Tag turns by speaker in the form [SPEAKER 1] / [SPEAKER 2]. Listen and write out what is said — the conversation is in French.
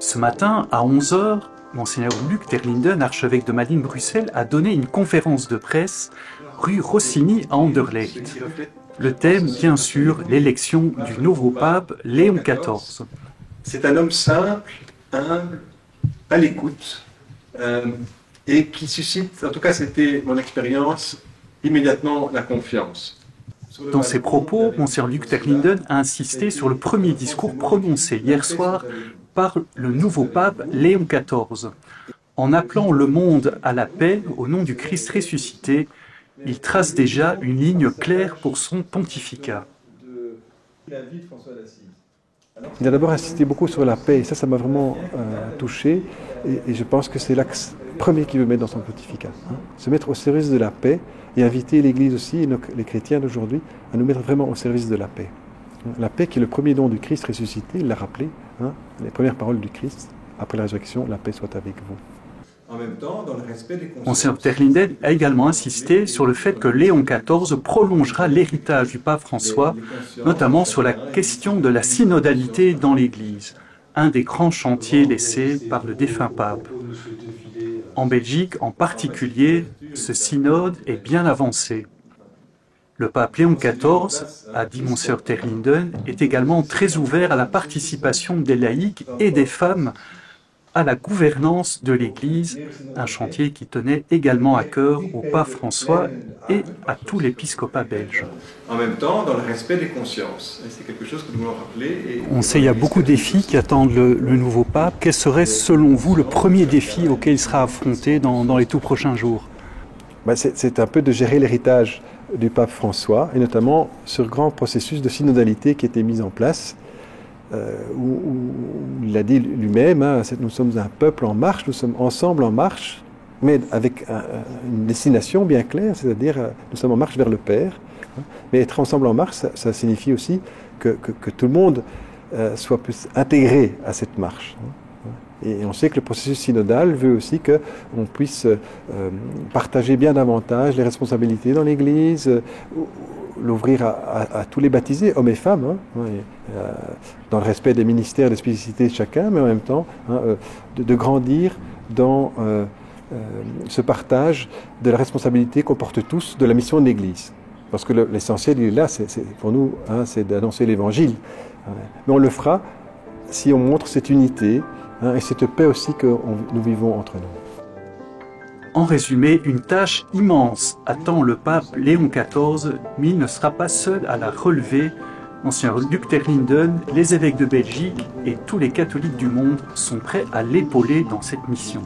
[SPEAKER 1] Ce matin, à 11 h, Monseigneur Luc Terlinden, archevêque de Malines-Bruxelles, a donné une conférence de presse rue Rossini à Anderlecht. Le thème, bien sûr, l'élection du nouveau pape Léon XIV.
[SPEAKER 2] C'est un homme simple, humble, à l'écoute, et qui suscite, en tout cas c'était mon expérience, immédiatement la confiance.
[SPEAKER 1] Dans ses propos, Monseigneur Luc Terlinden a insisté sur le premier discours prononcé hier soir par le nouveau pape Léon XIV. En appelant le monde à la paix au nom du Christ ressuscité, il trace déjà une ligne claire pour son pontificat.
[SPEAKER 3] Il a d'abord insisté beaucoup sur la paix, et ça m'a vraiment touché, et je pense que c'est l'axe premier qu'il veut mettre dans son pontificat. Se mettre au service de la paix, et inviter l'Église aussi, et les chrétiens d'aujourd'hui, à nous mettre vraiment au service de la paix. La paix qui est le premier don du Christ ressuscité, il l'a rappelé, les premières paroles du Christ, après la résurrection, la paix soit avec vous.
[SPEAKER 2] En même temps, dans le respect des consciences.
[SPEAKER 1] Monseigneur Terlinden a également insisté sur le fait que Léon XIV prolongera l'héritage du pape François, notamment sur la question de la synodalité dans l'Église, un des grands chantiers laissés par le défunt pape. En Belgique, en particulier, ce synode est bien avancé. Le pape Léon XIV, a dit Monseigneur Terlinden, est également très ouvert à la participation des laïcs et des femmes à la gouvernance de l'Église, un chantier qui tenait également à cœur au pape François et à tout l'épiscopat belge.
[SPEAKER 2] En même temps, dans le respect des consciences. C'est quelque chose que nous voulons rappeler.
[SPEAKER 1] On sait qu'il y a beaucoup de défis qui attendent le nouveau pape. Quel serait, selon vous, le premier défi auquel il sera affronté dans les tout prochains jours?
[SPEAKER 3] C'est un peu de gérer l'héritage du pape François, et notamment ce grand processus de synodalité qui a été mis en place, où il a dit lui-même, nous sommes un peuple en marche, nous sommes ensemble en marche, mais avec une destination bien claire, c'est-à-dire nous sommes en marche vers le Père. Mais être ensemble en marche, ça signifie aussi que tout le monde soit plus intégré à cette marche. Et on sait que le processus synodal veut aussi qu'on puisse partager bien davantage les responsabilités dans l'Église, l'ouvrir à tous les baptisés, hommes et femmes, dans le respect des ministères et des spécificités de chacun, mais en même temps de grandir dans ce partage de la responsabilité qu'on porte tous de la mission de l'Église. Parce que l'essentiel, il est là, pour nous, c'est d'annoncer l'Évangile. Mais on le fera si on montre cette unité, et cette paix aussi que nous vivons entre nous.
[SPEAKER 1] En résumé, une tâche immense attend le pape Léon XIV, mais il ne sera pas seul à la relever. Monseigneur Luc Terlinden, les évêques de Belgique et tous les catholiques du monde sont prêts à l'épauler dans cette mission.